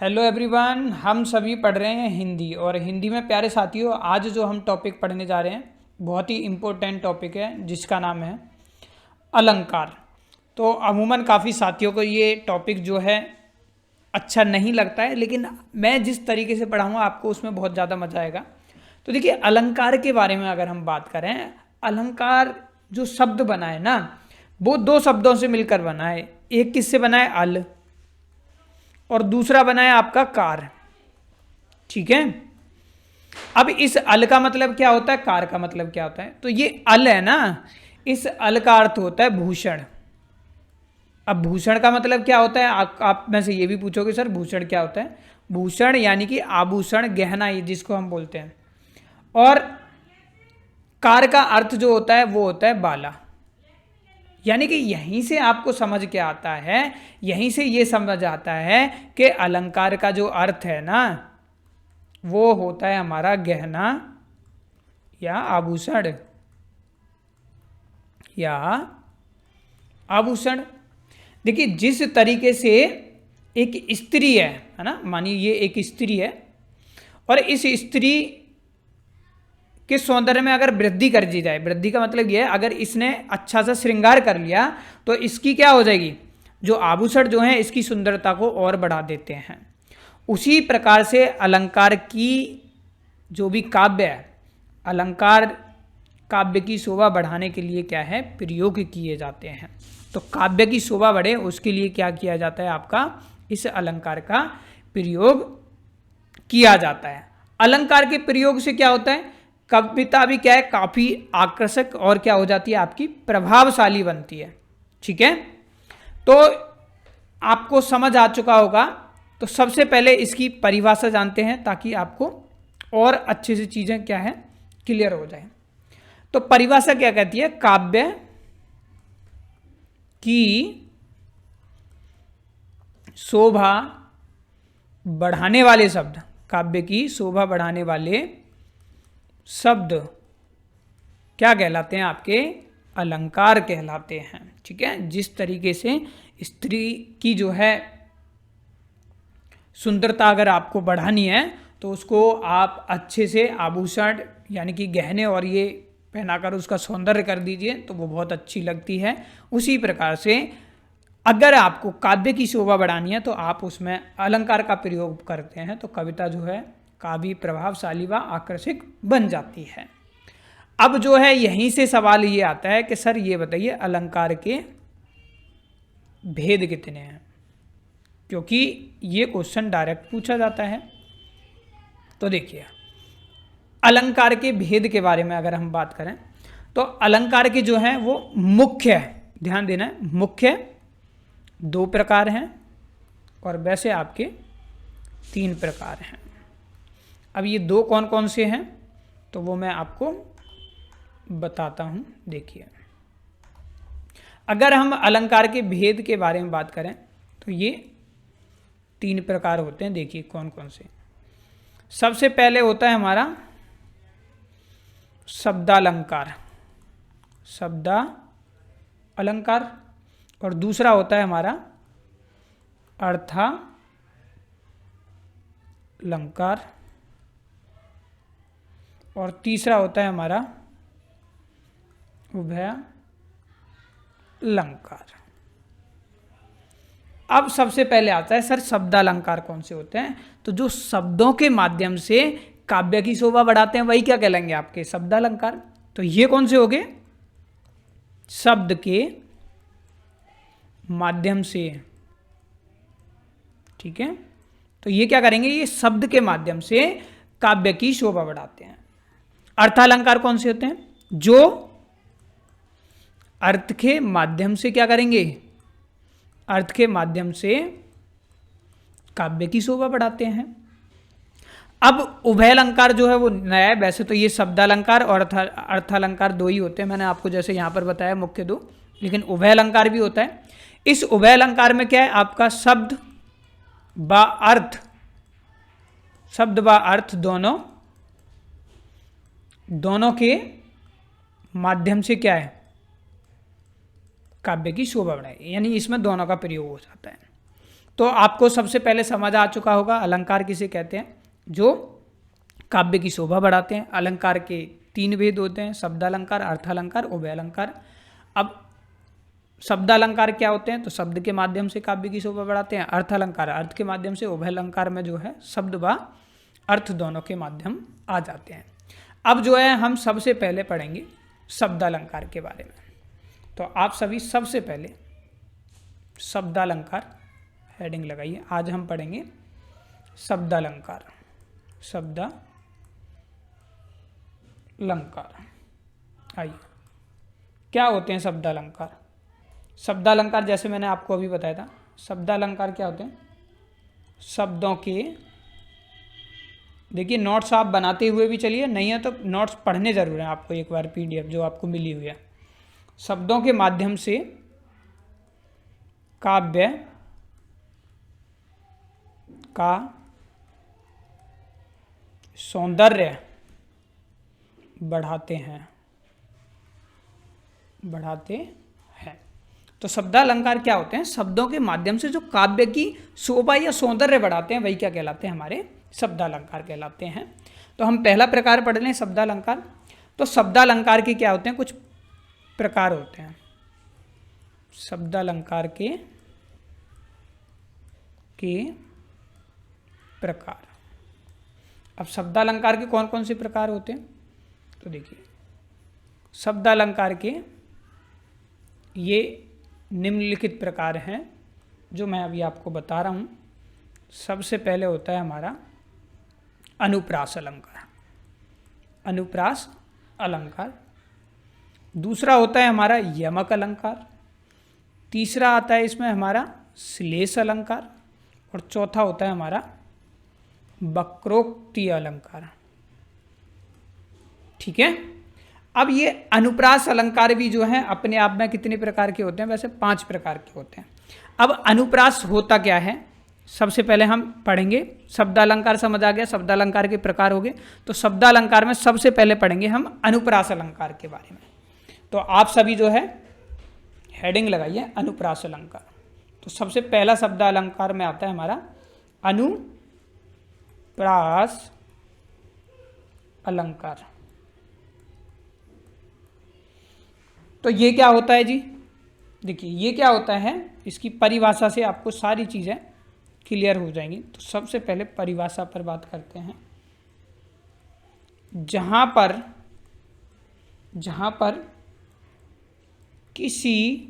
Hello everyone, हम सभी पढ़ रहे हैं हिंदी। और हिंदी में प्यारे साथियों, आज जो हम टॉपिक पढ़ने जा रहे हैं बहुत ही इम्पोर्टेंट टॉपिक है जिसका नाम है अलंकार। तो अमूमन काफ़ी साथियों को ये टॉपिक जो है अच्छा नहीं लगता है, लेकिन मैं जिस तरीके से पढ़ाऊँगा आपको उसमें बहुत ज़्यादा मज़ा आएगा। तो देखिए, अलंकार के बारे में अगर हम बात करें, अलंकार जो शब्द बना है ना, वो दो शब्दों से मिलकर बना है। एक किससे बना है? अल, और दूसरा बना है आपका कार। ठीक है। अब इस अल का मतलब क्या होता है, कार का मतलब क्या होता है? तो ये अल है ना, इस अल का अर्थ होता है भूषण। अब भूषण का मतलब क्या होता है? आप में से ये भी पूछोगे सर भूषण क्या होता है? भूषण यानी कि आभूषण, गहना, ये जिसको हम बोलते हैं। और कार का अर्थ जो होता है वो होता है बाला। यानी कि यहीं से आपको समझ के आता है, यहीं से ये समझ आता है कि अलंकार का जो अर्थ है ना, वो होता है हमारा गहना या आभूषण या आभूषण। देखिए, जिस तरीके से एक स्त्री है ना, मानिए ये एक स्त्री है, और इस स्त्री के सौंदर्य में अगर वृद्धि कर दी जाए, वृद्धि का मतलब यह है अगर इसने अच्छा सा श्रृंगार कर लिया तो इसकी क्या हो जाएगी, जो आभूषण जो हैं इसकी सुंदरता को और बढ़ा देते हैं। उसी प्रकार से अलंकार की जो भी काव्य है, अलंकार काव्य की शोभा बढ़ाने के लिए क्या है, प्रयोग किए जाते हैं। तो काव्य की शोभा बढ़े उसके लिए क्या किया जाता है, आपका इस अलंकार का प्रयोग किया जाता है। अलंकार के प्रयोग से क्या होता है, कविता भी क्या है, काफी आकर्षक और क्या हो जाती है, आपकी प्रभावशाली बनती है। ठीक है। तो आपको समझ आ चुका होगा। तो सबसे पहले इसकी परिभाषा जानते हैं ताकि आपको और अच्छे से चीजें क्या है, क्लियर हो जाए। तो परिभाषा क्या कहती है, काव्य की शोभा बढ़ाने वाले शब्द, काव्य की शोभा बढ़ाने वाले शब्द क्या कहलाते हैं, आपके अलंकार कहलाते हैं। ठीक है। जिस तरीके से स्त्री की जो है सुंदरता अगर आपको बढ़ानी है तो उसको आप अच्छे से आभूषण यानी कि गहने और ये पहनाकर उसका सौंदर्य कर दीजिए तो वो बहुत अच्छी लगती है। उसी प्रकार से अगर आपको काव्य की शोभा बढ़ानी है तो आप उसमें अलंकार का प्रयोग करते हैं तो कविता जो है काफी प्रभावशाली व आकर्षक बन जाती है। अब जो है यहीं से सवाल ये आता है कि सर ये बताइए अलंकार के भेद कितने हैं, क्योंकि ये क्वेश्चन डायरेक्ट पूछा जाता है। तो देखिए, अलंकार के भेद के बारे में अगर हम बात करें तो अलंकार के जो हैं वो मुख्य है, ध्यान देना है, मुख्य 2 प्रकार हैं और वैसे आपके 3 प्रकार हैं। अब ये 2 कौन कौन से हैं तो वो मैं आपको बताता हूं। देखिए, अगर हम अलंकार के भेद के बारे में बात करें तो ये 3 प्रकार होते हैं। देखिए कौन कौन से। सबसे पहले होता है हमारा शब्दालंकार, शब्दा अलंकार, और दूसरा होता है हमारा अर्थालंकार, और तीसरा होता है हमारा उभयालंकार। अब सबसे पहले आता है सर शब्दालंकार कौन से होते हैं, तो जो शब्दों के माध्यम से काव्य की शोभा बढ़ाते हैं वही क्या कहलाएंगे, आपके शब्दालंकार। तो ये कौन से हो गए, शब्द के माध्यम से। ठीक है। तो ये क्या करेंगे, ये शब्द के माध्यम से काव्य की शोभा बढ़ाते हैं। अर्थालंकार कौन से होते हैं, जो अर्थ के माध्यम से क्या करेंगे, अर्थ के माध्यम से काव्य की शोभा बढ़ाते हैं। अब उभयालंकार जो है वो नया है। वैसे तो ये शब्दालंकार और अर्थालंकार 2 ही होते हैं, मैंने आपको जैसे यहाँ पर बताया मुख्य 2, लेकिन उभयालंकार भी होता है। इस उभयालंकार में क्या है, आपका शब्द व अर्थ, शब्द व अर्थ दोनों के माध्यम से क्या है, काव्य की शोभा बढ़ाए, यानी इसमें दोनों का प्रयोग हो जाता है। तो आपको सबसे पहले समझ आ चुका होगा अलंकार किसे कहते हैं, जो काव्य की शोभा बढ़ाते हैं। अलंकार के 3 भेद होते हैं, शब्दालंकार, अर्थालंकार, उभयालंकार। अब शब्दालंकार क्या होते हैं, तो शब्द के माध्यम से काव्य की शोभा बढ़ाते हैं। अर्थालंकार अर्थ के माध्यम से, उभयालंकार में जो है शब्द व अर्थ दोनों के माध्यम आ जाते हैं। अब जो है हम सबसे पहले पढ़ेंगे शब्दालंकार के बारे में। तो आप सभी सबसे पहले शब्दालंकार हेडिंग लगाइए। आज हम पढ़ेंगे शब्दालंकार। शब्दालंकार आइए, क्या होते हैं शब्दालंकार। शब्दालंकार जैसे मैंने आपको अभी बताया था, शब्दालंकार क्या होते हैं, शब्दों के, देखिए नोट्स आप बनाते हुए भी चलिए, नहीं है तो नोट्स पढ़ने ज़रूर हैं आपको एक बार, PDF जो आपको मिली हुई है। शब्दों के माध्यम से काव्य का सौंदर्य बढ़ाते हैं। तो शब्दालंकार क्या होते हैं, शब्दों के माध्यम से जो काव्य की शोभा या सौंदर्य बढ़ाते हैं, वही क्या कहलाते हैं, हमारे शब्दालंकार कहलाते हैं। तो हम पहला प्रकार पढ़ लें शब्दालंकार। तो शब्दालंकार के क्या होते हैं, कुछ प्रकार होते हैं। शब्दालंकार के प्रकार। अब शब्दालंकार के कौन कौन से प्रकार होते हैं, तो देखिए शब्दालंकार के ये निम्नलिखित प्रकार हैं जो मैं अभी आपको बता रहा हूँ। सबसे पहले होता है हमारा अनुप्रास अलंकार। अनुप्रास अलंकार। दूसरा होता है हमारा यमक अलंकार। तीसरा आता है इसमें हमारा श्लेष अलंकार। और चौथा होता है हमारा वक्रोक्ति अलंकार। ठीक है। अब ये अनुप्रास अलंकार भी जो है अपने आप में कितने प्रकार के होते हैं, वैसे 5 प्रकार के होते हैं। अब अनुप्रास होता क्या है, सबसे पहले हम पढ़ेंगे। शब्दालंकार समझ आ गया, शब्दालंकार के प्रकार हो गए। तो शब्दालंकार में सबसे पहले पढ़ेंगे हम अनुप्रास अलंकार के बारे में। तो आप सभी जो है हेडिंग लगाइए अनुप्रास अलंकार। तो सबसे पहला शब्दालंकार में आता है हमारा अनुप्रास अलंकार। तो ये क्या होता है जी, देखिए ये क्या होता है, इसकी परिभाषा से आपको सारी चीज़ें क्लियर हो जाएंगी। तो सबसे पहले परिभाषा पर बात करते हैं। जहाँ पर किसी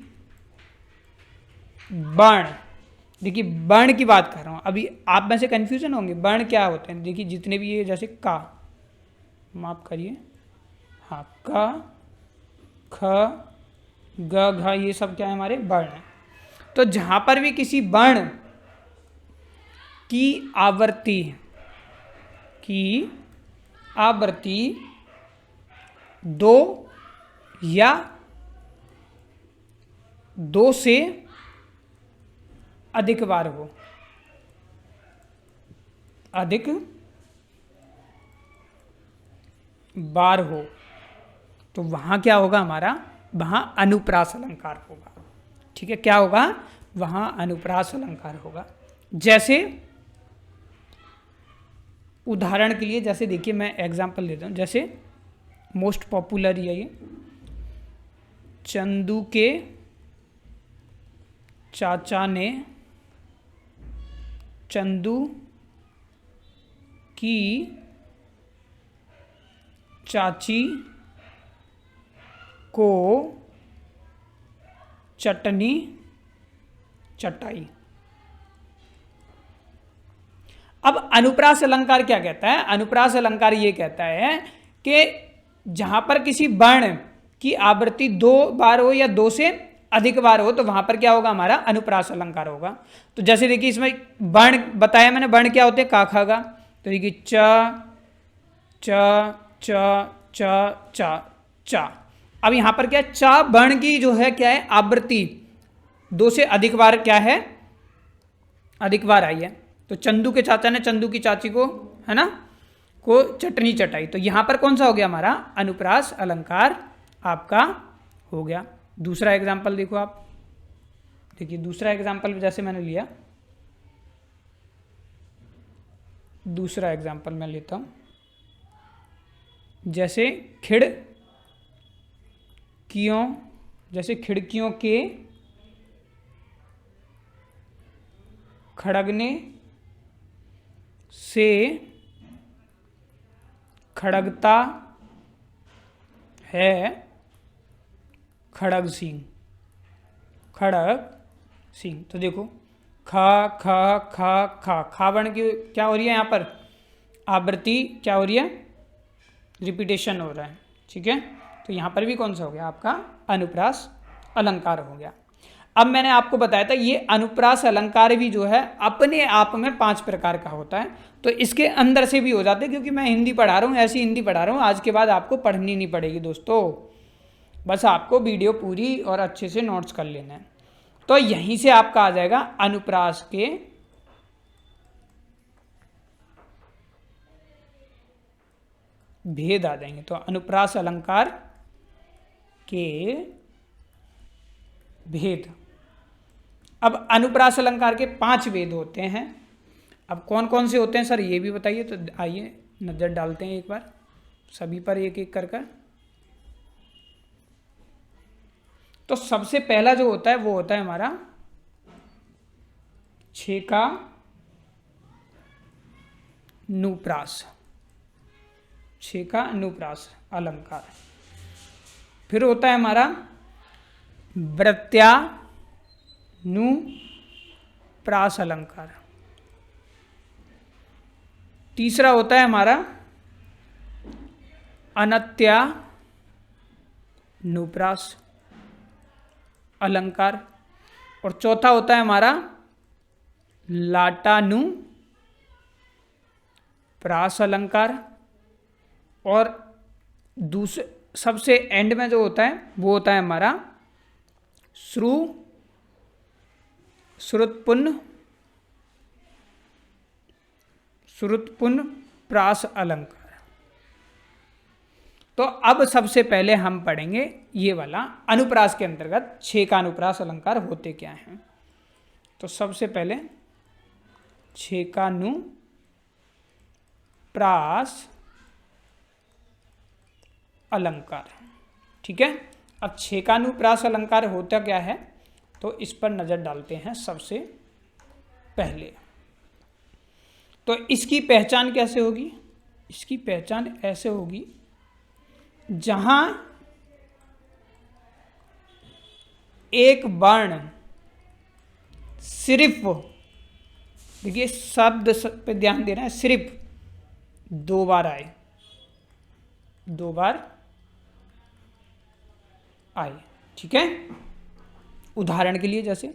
वर्ण, देखिए वर्ण की बात कर रहा हूँ, अभी आप में से कन्फ्यूजन होंगे वर्ण क्या होते हैं। देखिए जितने भी ये जैसे का, माफ करिए, हाँ का, ख, ग, घ, ये सब क्या है हमारे वर्ण हैं। तो जहाँ पर भी किसी वर्ण की आवृत्ति 2 या 2 से अधिक बार हो, तो वहाँ क्या होगा हमारा, वहाँ अनुप्रास अलंकार होगा। ठीक है, क्या होगा, वहाँ अनुप्रास अलंकार होगा। जैसे उदाहरण के लिए, जैसे देखिए मैं एग्जांपल देता हूँ, जैसे मोस्ट पॉपुलर ये चंदू के चाचा ने चंदू की चाची को चटनी चटाई। अब अनुप्रास अलंकार क्या कहता है, अनुप्रास अलंकार ये कहता है कि जहां पर किसी वर्ण की आवृत्ति 2 बार हो या 2 से अधिक बार हो, तो वहां पर क्या होगा, हमारा अनुप्रास अलंकार होगा। तो जैसे देखिए इसमें वर्ण बताया मैंने, वर्ण क्या होते हैं, का, खा, गा। तो देखिए च च च च च चा। अब यहां पर क्या, चा वर्ण की जो है क्या है, आवृत्ति 2 से अधिक बार क्या है, अधिक बार आई है। तो चंदू के चाचा ने चंदू की चाची को, है ना, को चटनी चटाई। तो यहां पर कौन सा हो गया हमारा, अनुप्रास अलंकार आपका हो गया। दूसरा एग्जाम्पल देखो आप, देखिए दूसरा एग्जाम्पल जैसे मैंने लिया, दूसरा एग्जाम्पल मैं लेता हूँ, जैसे खिड़कियों, जैसे खिड़कियों के खड़गने से खड़गता है खड़ग सिंह। खड़ग सिंह, तो देखो खा खा खा खा, खा वर्ण की क्या हो रही है यहाँ पर, आवृत्ति क्या हो रही है, रिपीटेशन हो रहा है। ठीक है, तो यहाँ पर भी कौन सा हो गया आपका, अनुप्रास अलंकार हो गया। अब मैंने आपको बताया था ये अनुप्रास अलंकार भी जो है अपने आप में 5 प्रकार का होता है, तो इसके अंदर से भी हो जाते हैं, क्योंकि मैं हिंदी पढ़ा रहा हूँ, ऐसी हिंदी पढ़ा रहा हूँ, आज के बाद आपको पढ़नी नहीं पड़ेगी दोस्तों, बस आपको वीडियो पूरी और अच्छे से नोट्स कर लेना है। तो यहीं से आपका आ जाएगा अनुप्रास के भेद आ जाएंगे। तो अनुप्रास अलंकार के भेद। अब अनुप्रास अलंकार के 5 भेद होते हैं। अब कौन कौन से होते हैं सर ये भी बताइए, तो आइए नज़र डालते हैं एक बार सभी पर एक एक कर कर। तो सबसे पहला जो होता है वो होता है हमारा छेका नुप्रास, छेका नुप्रास अलंकार। फिर होता है हमारा वृत्यानुप्रास अलंकार। तीसरा होता है हमारा अनत्यानुप्रास अलंकार। और चौथा होता है हमारा लाटानुप्रास अलंकार। और दूसरे सबसे एंड में जो होता है वो होता है हमारा श्रुतपुन प्रास अलंकार। तो अब सबसे पहले हम पढ़ेंगे ये वाला अनुप्रास के अंतर्गत छेका अनुप्रास अलंकार होते क्या हैं। तो सबसे पहले छेकानुप्रास अलंकार। ठीक है, अब छेकानुप्रास अलंकार होता क्या है तो इस पर नजर डालते हैं। सबसे पहले तो इसकी पहचान कैसे होगी, इसकी पहचान ऐसे होगी जहां एक वर्ण सिर्फ, देखिए शब्द पे ध्यान देना है, सिर्फ 2 बार आए, 2 बार आए। ठीक है, उदाहरण के लिए जैसे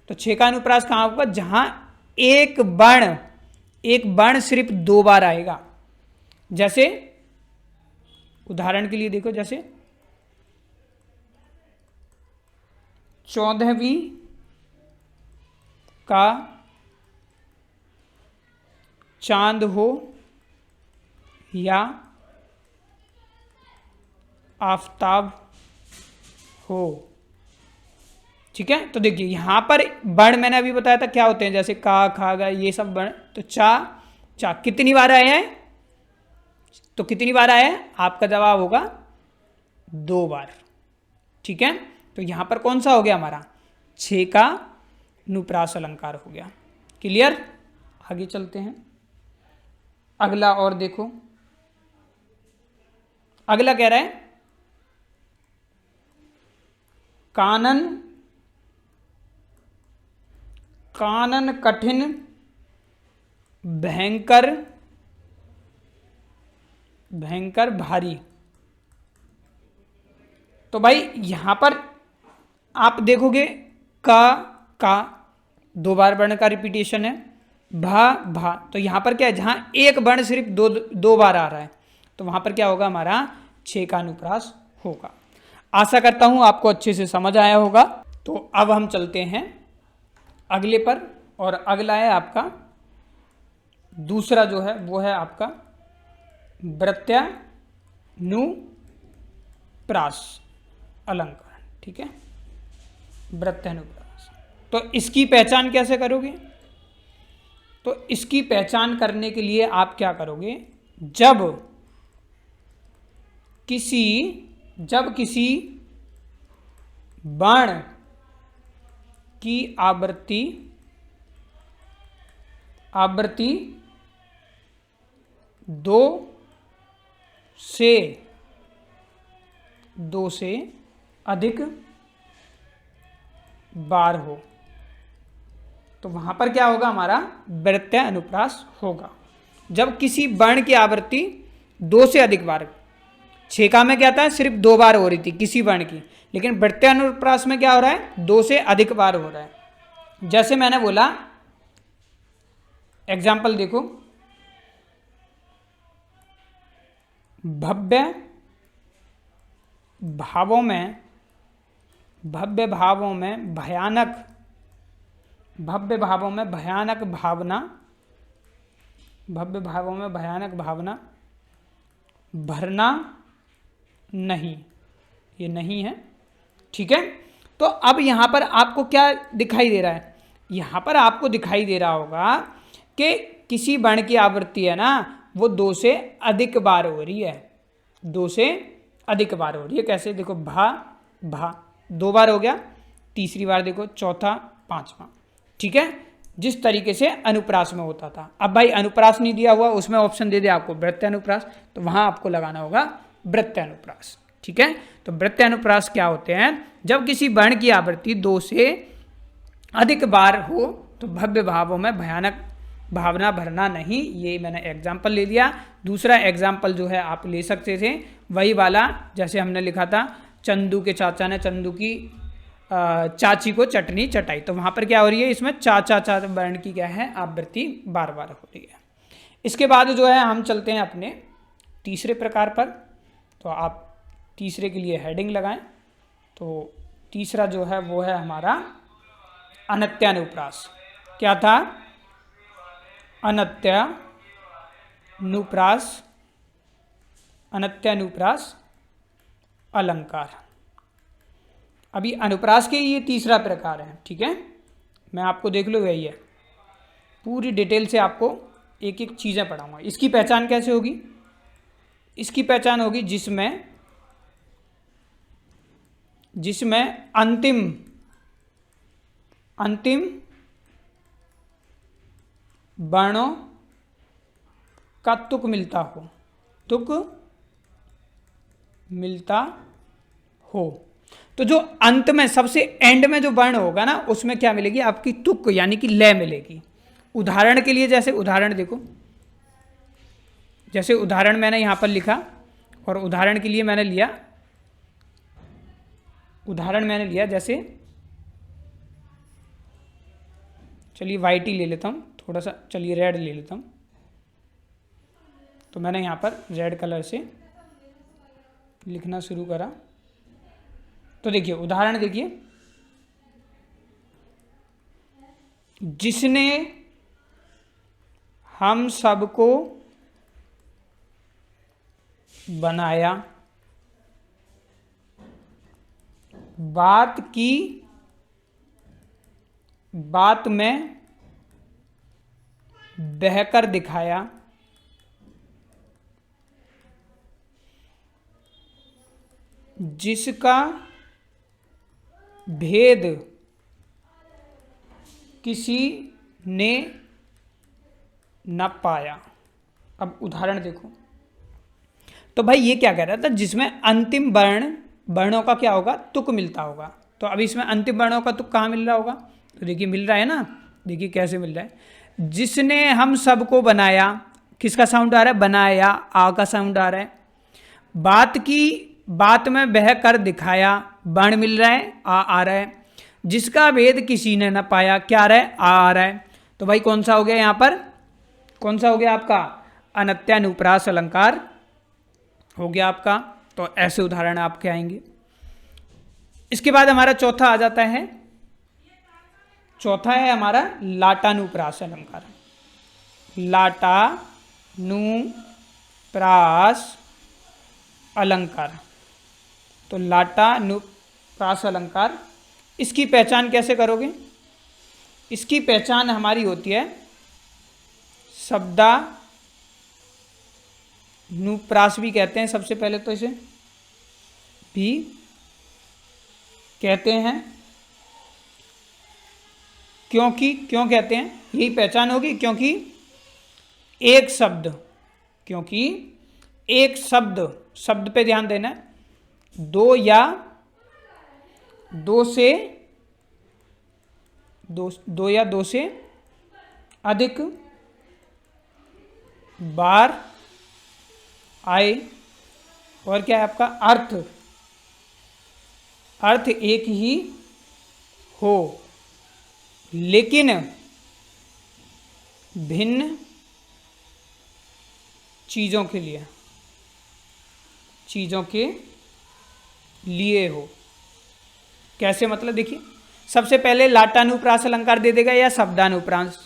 तो छेकानुप्रास कहां होगा, जहां एक वर्ण सिर्फ 2 बार आएगा। जैसे उदाहरण के लिए देखो, जैसे 14वीं का चांद हो या आफताब हो। ठीक है, तो देखिए यहां पर वर्ण मैंने अभी बताया था क्या होते हैं, जैसे का, खा, गा, ये सब वर्ण। तो चा कितनी बार आए हैं, तो कितनी बार आए हैं, आपका जवाब होगा 2 बार। ठीक है, तो यहां पर कौन सा हो गया हमारा, छेकानुप्रास अलंकार हो गया। क्लियर, आगे चलते हैं। अगला और देखो, अगला कह रहा है कानन कठिन भयंकर भारी। तो भाई यहां पर आप देखोगे का 2 बार वर्ण का रिपीटेशन है, भा, तो यहां पर क्या है, जहां एक वर्ण सिर्फ दो बार आ रहा है, तो वहां पर क्या होगा हमारा छेकानुप्रास होगा। आशा करता हूं आपको अच्छे से समझ आया होगा। तो अब हम चलते हैं अगले पर, और अगला है आपका दूसरा जो है वो है आपका वृत्यानुप्रास अलंकार। ठीक है, वृत्यानुप्रास। तो इसकी पहचान कैसे करोगे, तो इसकी पहचान करने के लिए आप क्या करोगे, जब किसी वर्ण की आवृत्ति 2 से अधिक बार हो, तो वहां पर क्या होगा, हमारा वृत्तीय अनुप्रास होगा। जब किसी वर्ण की आवृत्ति 2 से अधिक बार, 6 का में क्या था, सिर्फ 2 बार हो रही थी किसी वर्ण की, लेकिन वृत्तीय अनुप्रास में क्या हो रहा है, 2 से अधिक बार हो रहा है। जैसे मैंने बोला, एग्जाम्पल देखो, भव्य भावों में भयानक भावना भरना नहीं, ये नहीं है, ठीक है। तो अब यहां पर आपको क्या दिखाई दे रहा है, यहां पर आपको दिखाई दे रहा होगा कि किसी वर्ण की आवृत्ति है ना, वो 2 से अधिक बार हो रही है, 2 से अधिक बार हो रही है। कैसे, देखो, भा 2 बार हो गया, तीसरी बार देखो, चौथा, पांचवा, ठीक है, जिस तरीके से अनुप्रास में होता था। अब भाई अनुप्रास नहीं दिया हुआ, उसमें ऑप्शन दे दिया आपको वृत्तीय अनुप्रास, तो वहां आपको लगाना होगा वृत्तीय अनुप्रास, ठीक है। तो वृत्तीय अनुप्रास क्या होते हैं, जब किसी वर्ण की आवृत्ति 2 से अधिक बार हो तो भव्य भावों में भयानक भावना भरना नहीं, ये मैंने एग्जाम्पल ले लिया। दूसरा एग्जाम्पल जो है आप ले सकते थे वही वाला, जैसे हमने लिखा था, चंदू के चाचा ने चंदू की चाची को चटनी चटाई, तो वहाँ पर क्या हो रही है, इसमें चा वर्ण की क्या है, आवृत्ति बार बार हो रही है। इसके बाद जो है हम चलते हैं अपने तीसरे प्रकार पर, तो आप तीसरे के लिए हेडिंग लगाएं। तो तीसरा जो है वो है हमारा अनत्यानुप्रास। क्या था, अनत्यानुप्रास अलंकार। अभी अनुप्रास के ये तीसरा प्रकार है, ठीक है, मैं आपको देख लो, यही है, पूरी डिटेल से आपको एक एक चीज़ें पढ़ाऊंगा। इसकी पहचान कैसे होगी, इसकी पहचान होगी जिसमें अंतिम वर्णों का तुक मिलता हो। तो जो अंत में सबसे एंड में जो वर्ण होगा ना, उसमें क्या मिलेगी, आपकी तुक यानी कि लय मिलेगी। उदाहरण के लिए, जैसे उदाहरण देखो, जैसे उदाहरण मैंने यहां पर लिखा, और उदाहरण के लिए मैंने लिया जैसे, चलिए वाइट ही ले लेता हूं, थोड़ा सा, चलिए रेड ले लेता हूं। तो मैंने यहां पर रेड कलर से लिखना शुरू करा, तो देखिए उदाहरण देखिए, जिसने हम सबको बनाया, बात में बहकर दिखाया, जिसका भेद किसी ने न पाया। अब उदाहरण देखो, तो भाई ये क्या कह रहा था, जिसमें अंतिम वर्णों का क्या होगा, तुक मिलता होगा। तो अब इसमें अंतिम वर्णों का तुक कहाँ मिल रहा होगा, तो देखिए मिल रहा है ना, देखिए कैसे मिल रहा है। जिसने हम सबको बनाया, किसका साउंड आ रहा है, बनाया, आ का साउंड आ रहा है। बात में बह कर दिखाया, वर्ण मिल रहा है, आ रहा है। जिसका भेद किसी ने न पाया, क्या आ रहा है, आ रहा है। तो भाई कौन सा हो गया, यहाँ पर कौन सा हो गया आपका, अनत्यानुप्रास अलंकार हो गया आपका। तो ऐसे उदाहरण आपके आएंगे। इसके बाद हमारा चौथा आ जाता है, चौथा है हमारा लाटानुप्रास अलंकार। लाटानुप्रास अलंकार, तो लाटानुप्रास अलंकार, इसकी पहचान कैसे करोगे, इसकी पहचान हमारी होती है, शब्दानुप्रास भी कहते हैं, सबसे पहले तो इसे भी कहते हैं। क्योंकि क्यों कहते हैं, यही पहचान होगी, क्योंकि एक शब्द, क्योंकि एक शब्द, शब्द पे ध्यान देना है, दो या दो से अधिक बार आए, और क्या है आपका अर्थ एक ही हो, लेकिन भिन्न चीज़ों के लिए हो। कैसे, मतलब देखिए, सबसे पहले लाटानुप्रास अलंकार दे देगा या शब्दानुप्रास,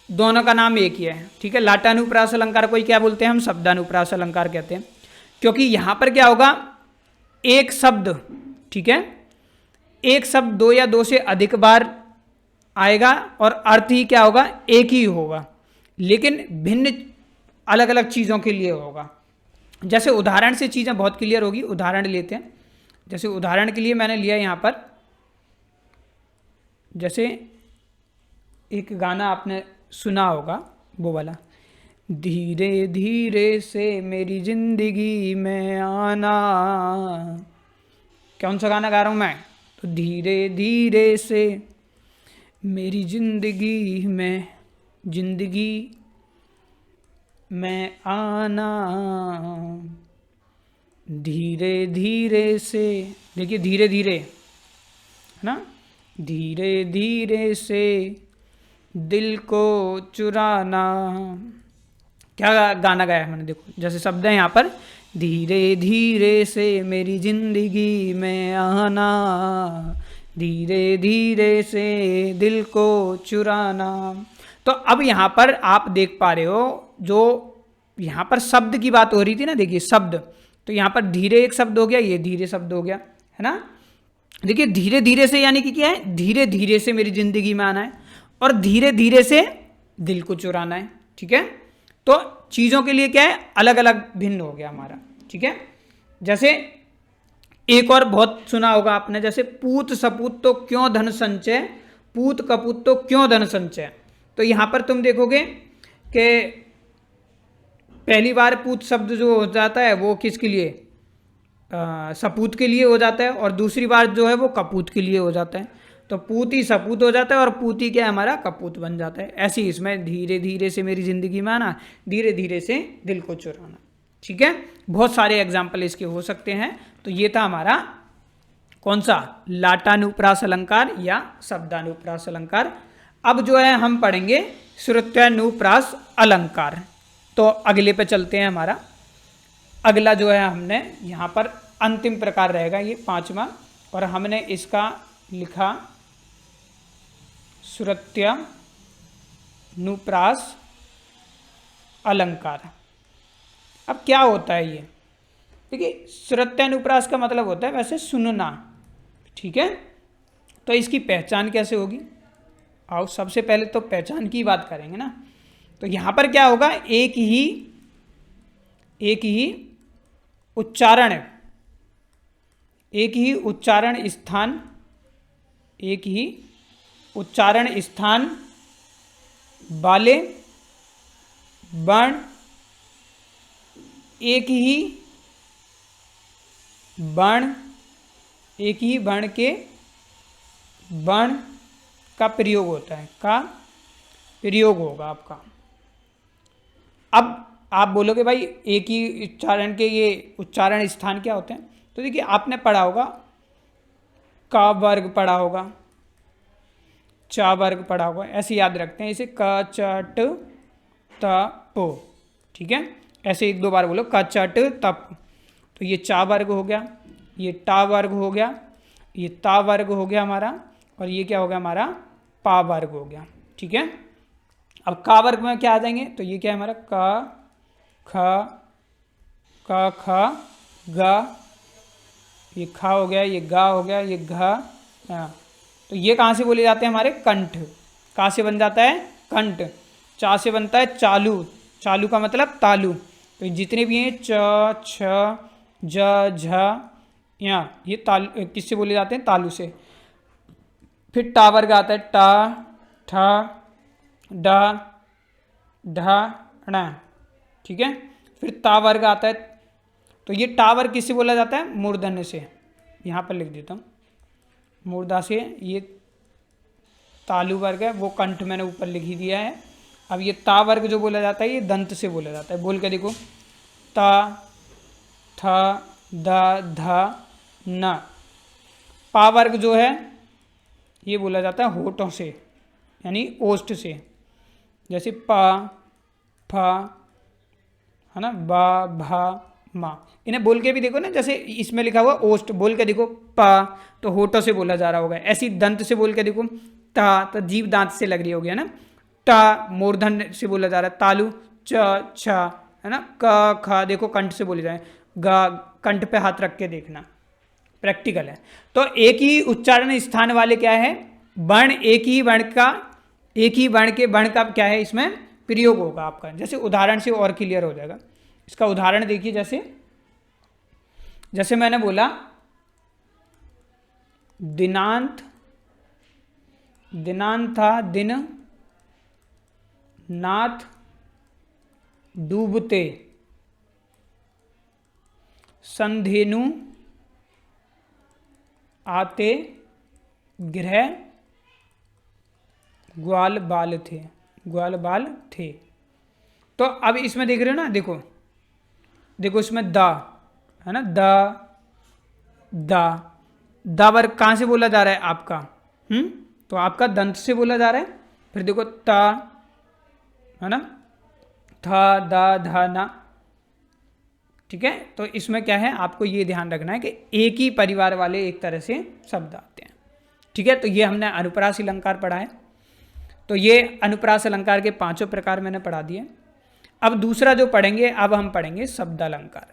दोनों का नाम एक ही है, ठीक है। लाटानुप्रास अलंकार को ही क्या बोलते हैं हम, शब्दानुप्रास अलंकार कहते हैं, क्योंकि यहां पर क्या होगा, एक शब्द, ठीक है, एक शब्द दो या दो से अधिक बार आएगा और अर्थ ही क्या होगा, एक ही होगा, लेकिन भिन्न अलग अलग चीज़ों के लिए होगा। जैसे उदाहरण से चीज़ें बहुत क्लियर होगी, उदाहरण लेते हैं। जैसे उदाहरण के लिए मैंने लिया यहाँ पर, जैसे एक गाना आपने सुना होगा, वो वाला, धीरे धीरे से मेरी जिंदगी में आना। कौन सा गाना गा रहा हूँ मैं, तो धीरे धीरे से मेरी जिंदगी में आना, धीरे धीरे से, देखिए धीरे धीरे है ना, धीरे धीरे से दिल को चुराना। क्या गाना गाया है मैंने, देखो जैसे शब्द है यहाँ पर, धीरे धीरे से मेरी जिंदगी में आना, धीरे धीरे से दिल को चुराना। तो अब यहाँ पर आप देख पा रहे हो, जो यहाँ पर शब्द की बात हो रही थी ना, देखिए शब्द, तो यहाँ पर धीरे एक शब्द हो गया, ये धीरे शब्द हो गया, है ना। देखिए धीरे धीरे से यानी कि क्या है, धीरे धीरे से मेरी जिंदगी में आना है, और धीरे धीरे से दिल को चुराना है, ठीक है। तो चीज़ों के लिए क्या है, अलग अलग भिन्न हो गया हमारा, ठीक है। जैसे एक और बहुत सुना होगा आपने, जैसे पूत सपूत तो क्यों धन संचय, पूत कपूत तो क्यों धन संचय। तो यहाँ पर तुम देखोगे कि पहली बार पूत शब्द जो हो जाता है वो किसके लिए, सपूत के लिए हो जाता है, और दूसरी बार जो है वो कपूत के लिए हो जाता है। तो पूत ही सपूत हो जाता है और पूत ही क्या है हमारा, कपूत बन जाता है। ऐसे ही इसमें धीरे धीरे से मेरी जिंदगी में आना, धीरे धीरे से दिल को चुराना, ठीक है। बहुत सारे एग्जाम्पल इसके हो सकते हैं। तो ये था हमारा कौन सा, लाटानुप्रास अलंकार या शब्दानुप्रास अलंकार। अब जो है हम पढ़ेंगे श्रुत्यानुप्रास अलंकार। तो अगले पे चलते हैं। हमारा अगला जो है, हमने यहाँ पर अंतिम प्रकार रहेगा ये पांचवा, और हमने इसका लिखा श्रुत्यानुप्रास अलंकार। अब क्या होता है ये, देखिए श्रुत्यानुप्रास का मतलब होता है वैसे सुनना, ठीक है। तो इसकी पहचान कैसे होगी, आओ सबसे पहले तो पहचान की बात करेंगे ना। तो यहाँ पर क्या होगा, एक ही उच्चारण, एक ही उच्चारण स्थान वाले वर्ण, एक ही वर्ण के वर्ण का प्रयोग होता है, का प्रयोग होगा आपका। अब आप बोलोगे भाई एक ही उच्चारण के ये उच्चारण स्थान क्या होते हैं, तो देखिए आपने पढ़ा होगा, का वर्ग पढ़ा होगा, चा वर्ग पढ़ा होगा, ऐसे याद रखते हैं इसे, क चट तप, ठीक है। ऐसे एक दो बार बोलो, क चट तप। तो ये चा वर्ग हो गया, ये टा वर्ग हो गया, ये ता वर्ग हो गया हमारा, और ये क्या हो गया हमारा, पा वर्ग हो गया, ठीक है। अब का वर्ग में क्या आ जाएंगे, तो ये क्या है हमारा, क ख क ख ग, ये खा हो गया, ये गा हो गया, ये घ। तो ये कहाँ से बोले जाते हैं हमारे, कंठ, कहाँ से बन जाता है, कंठ। चा से बनता है चालू, चालू का मतलब तालू। तो जितने भी हैं च, छ, ज, झ, या, ये तालू किससे बोले जाते हैं? तालू से। फिर टा वर्ग आता है टा, ठा, डा, ढा, ण, ठीक है। फिर ता वर्ग आता है, तो ये टा वर्ग किससे बोला जाता है? मूर्धन्य से। यहाँ पर लिख देता हूँ, मूर्धा से। ये तालु वर्ग है, वो कंठ मैंने ऊपर लिख ही दिया है। अब ये ता वर्ग जो बोला जाता है ये दंत से बोला जाता है। बोल के देखो, ता, थ, द, ध, न। पा वर्ग जो है ये बोला जाता है होठों से, यानी ओष्ठ से। जैसे पा, फा, है ना, बा, भा, मा। इन्हें बोल के भी देखो ना, जैसे इसमें लिखा हुआ ओष्ठ, बोल के देखो पा, तो होठों से बोला जा रहा होगा। ऐसी दंत से बोल के देखो, ता, तो जीभ दांत से लग रही होगी, है ना। टा मूर्धन्य से बोला जा रहा है, तालु, च, छ, है ना। क, ख देखो कंठ से बोले जाए। ग कंठ पे हाथ रख के देखना, प्रैक्टिकल है। तो एक ही उच्चारण स्थान वाले क्या है? वर्ण, एक ही वर्ण का, एक ही वर्ण के वर्ण का क्या है इसमें प्रयोग होगा आपका। जैसे उदाहरण से और क्लियर हो जाएगा। इसका उदाहरण देखिए, जैसे जैसे मैंने बोला दिनांत, दिनांत था दिन, नाथ डूबते, संधेनु आते, गृह ग्वाल बाल थे, ग्वाल बाल थे। तो अब इसमें देख रहे हो ना, देखो देखो इसमें दा है ना, दा, दा, दा वर्ग कहाँ से बोला जा रहा है आपका? तो आपका दंत से बोला जा रहा है। फिर देखो ता, है ना, था, दा, धा, ना, ठीक है। तो इसमें क्या है, आपको ये ध्यान रखना है कि एक ही परिवार वाले एक तरह से शब्द आते हैं, ठीक है। तो ये हमने अनुप्रास अलंकार पढ़ा है। तो ये अनुप्रास अलंकार के 5 प्रकार मैंने पढ़ा दिए। अब दूसरा जो पढ़ेंगे, अब हम पढ़ेंगे शब्दालंकार,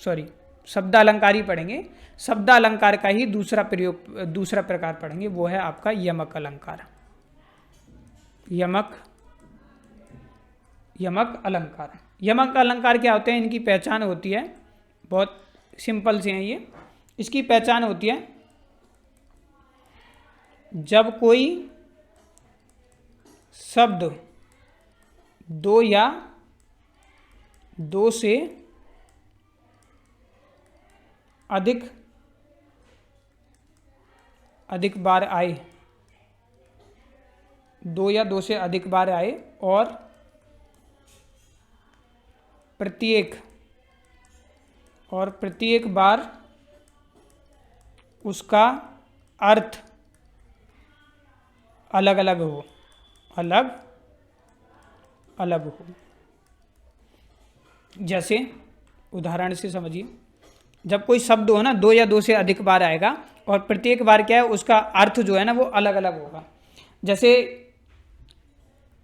सॉरी शब्दालंकार ही पढ़ेंगे। शब्दालंकार का ही दूसरा प्रयोग, दूसरा प्रकार पढ़ेंगे, वो है आपका यमक अलंकार। यमक, यमक अलंकार। यमक अलंकार क्या होते हैं? इनकी पहचान होती है, बहुत सिंपल से हैं ये। इसकी पहचान होती है, जब कोई शब्द दो या दो से अधिक बार आए, दो या दो से अधिक बार आए, और प्रत्येक बार उसका अर्थ अलग अलग हो, अलग अलग हो। जैसे उदाहरण से समझिए, जब कोई शब्द हो ना, दो या दो से अधिक बार आएगा, और प्रत्येक बार क्या है, उसका अर्थ जो है ना वो अलग अलग होगा। जैसे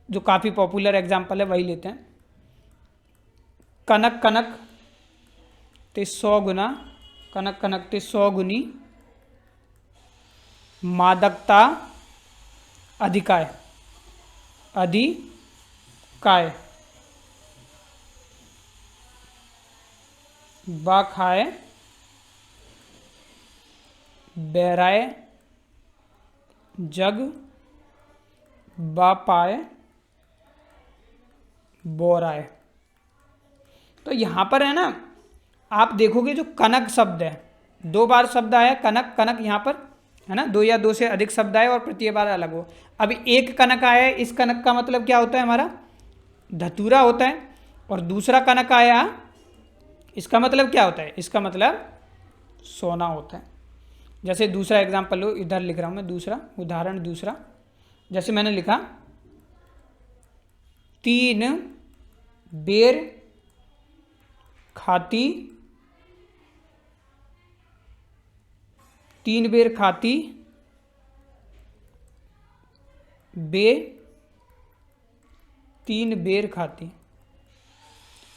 जो काफ़ी पॉपुलर एग्जाम्पल है वही लेते हैं, कनक कनक ते 100 गुना, कनक कनक ते 100 गुनी, मादकता अधिकाय, अधिकाय, बा खाए, बहराए, जग, बा पाए, बोराए। तो यहाँ पर है ना, आप देखोगे जो कनक शब्द है, 2 बार शब्द आया कनक, कनक यहाँ पर है ना, 2 या 2 से अधिक शब्द आए और प्रत्येक बार अलग हो। अब एक कनक आया है, इस कनक का मतलब क्या होता है हमारा? धतूरा होता है। और दूसरा कनक आया, इसका मतलब क्या होता है? इसका मतलब सोना होता है। जैसे दूसरा एग्जाम्पल लो, इधर लिख रहा हूँ मैं दूसरा उदाहरण, दूसरा जैसे मैंने लिखा 3 बेर खाती, 3 बेर खाती, बे 3 बेर खाती।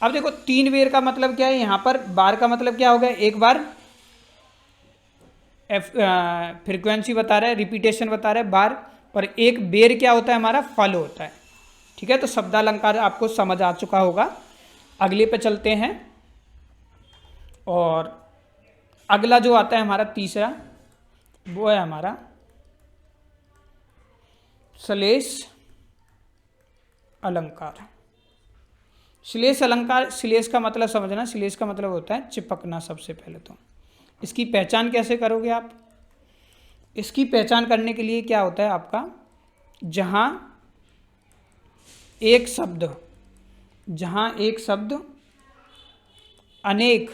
अब देखो 3 बेर का मतलब क्या है, यहाँ पर बार का मतलब क्या होगा? एक बार फ्रीक्वेंसी बता रहा है, रिपीटेशन बता रहा है बार, और एक बेर क्या होता है हमारा? फल होता है। ठीक है, तो शब्दालंकार आपको समझ आ चुका होगा। अगले पे चलते हैं, और अगला जो आता है हमारा तीसरा, वो है हमारा श्लेष अलंकार। श्लेष अलंकार, श्लेष का मतलब समझना, श्लेष का मतलब होता है चिपकना। सबसे पहले तो इसकी पहचान कैसे करोगे आप? इसकी पहचान करने के लिए क्या होता है आपका, जहाँ एक शब्द अनेक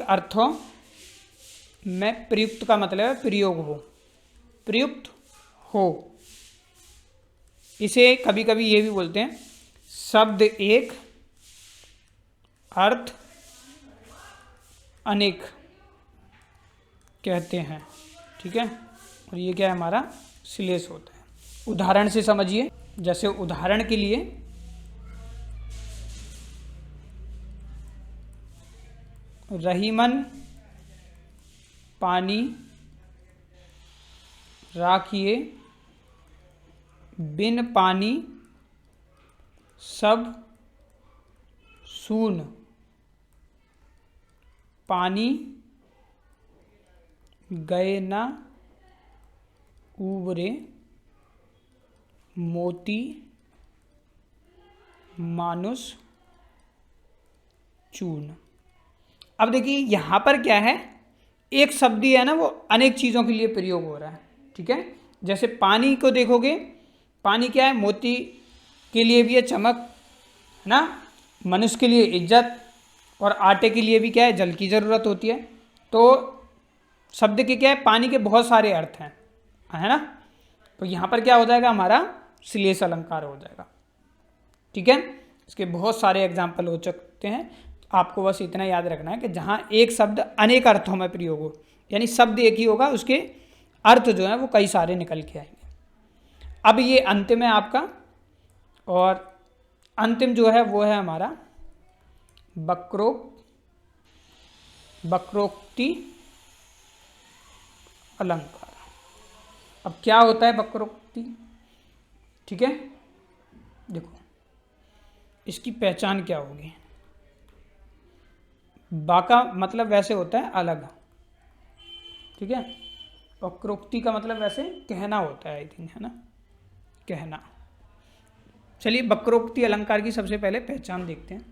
अर्थों में प्रयुक्त का मतलब है प्रयुक्त हो। इसे कभी कभी ये भी बोलते हैं शब्द एक अर्थ अनेक कहते हैं, ठीक है। और ये क्या है, हमारा श्लेष होता है। उदाहरण से समझिए, जैसे उदाहरण के लिए रहीमन पानी राखिए, बिन पानी सब सून, पानी गए ना उबरे, मोती मानुष चूर्ण। अब देखिए यहाँ पर क्या है, एक शब्द ही है ना, वो अनेक चीज़ों के लिए प्रयोग हो रहा है, ठीक है। जैसे पानी को देखोगे, पानी क्या है, मोती के लिए भी है चमक, है ना, मनुष्य के लिए इज्जत, और आटे के लिए भी क्या है, जल की ज़रूरत होती है। तो शब्द के क्या है, पानी के बहुत सारे अर्थ हैं, है ना। तो यहाँ पर क्या हो जाएगा, हमारा श्लेष अलंकार हो जाएगा, ठीक है। इसके बहुत सारे एग्जाम्पल हो सकते हैं। आपको बस इतना याद रखना है कि जहाँ एक शब्द अनेक अर्थों में प्रयोग हो, यानी शब्द एक ही होगा, उसके अर्थ जो है वो कई सारे निकल के आएंगे। अब ये अंतिम है आपका, और अंतिम जो है वो है हमारा वक्रोक्ति अलंकार। अब क्या होता है वक्रोक्ति, ठीक है। देखो इसकी पहचान क्या होगी। बा का मतलब वैसे होता है अलग, ठीक है। वक्रोक्ति का मतलब वैसे कहना होता है, आई थिंक, है ना, कहना। चलिए वक्रोक्ति अलंकार की सबसे पहले पहचान देखते हैं।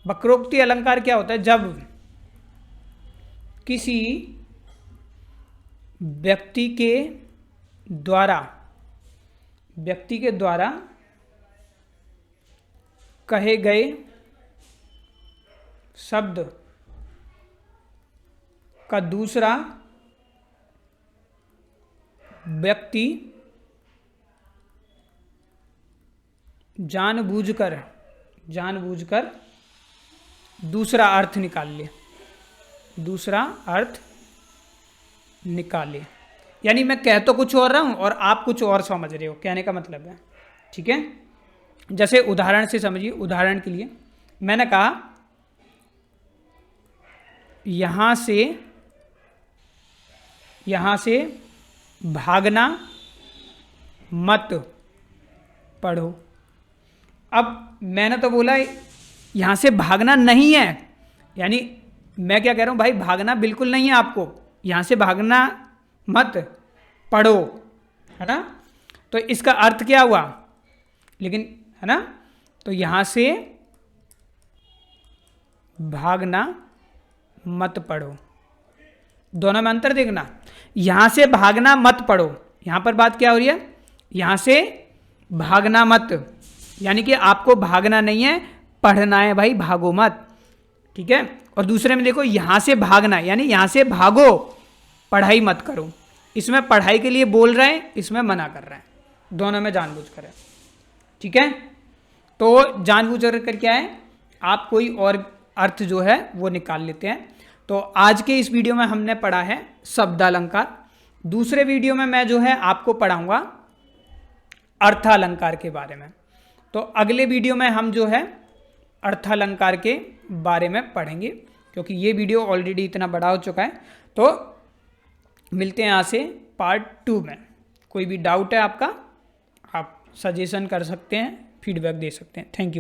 वक्रोक्ति अलंकार क्या होता है, जब किसी व्यक्ति के द्वारा कहे गए शब्द का दूसरा व्यक्ति जानबूझकर दूसरा अर्थ निकाले, यानी मैं कह तो कुछ और रहा हूं और आप कुछ और समझ रहे हो, कहने का मतलब है, ठीक है। जैसे उदाहरण से समझिए, उदाहरण के लिए मैंने कहा यहाँ से भागना मत पढ़ो। अब मैंने तो बोला यहाँ से भागना नहीं है, यानी मैं क्या कह रहा हूँ, भाई भागना बिल्कुल नहीं है आपको, यहाँ से भागना मत पढ़ो, है ना। तो इसका अर्थ क्या हुआ, लेकिन, है ना, तो यहाँ से भागना मत पढ़ो, दोनों में अंतर देखना। यहाँ से भागना मत पढ़ो, यहाँ पर बात क्या हो रही है, यहाँ से भागना मत, यानी कि आपको भागना नहीं है, पढ़ना है, भाई भागो मत, ठीक है। और दूसरे में देखो, यहाँ से भागना, यानी यहाँ से भागो, पढ़ाई मत करो। इसमें पढ़ाई के लिए बोल रहे हैं, इसमें मना कर रहे हैं, दोनों में जानबूझ कर है, ठीक है। तो जानबूझ कर क्या है, आप कोई और अर्थ जो है वो निकाल लेते हैं। तो आज के इस वीडियो में हमने पढ़ा है शब्दालंकार। दूसरे वीडियो में मैं जो है आपको पढ़ाऊंगा अर्थालंकार के बारे में। तो अगले वीडियो में हम जो है अर्थालंकार के बारे में पढ़ेंगे, क्योंकि ये वीडियो ऑलरेडी इतना बड़ा हो चुका है। तो मिलते हैं यहाँ से पार्ट 2 में। कोई भी डाउट है आपका सजेशन कर सकते हैं, फीडबैक दे सकते हैं। Thank you.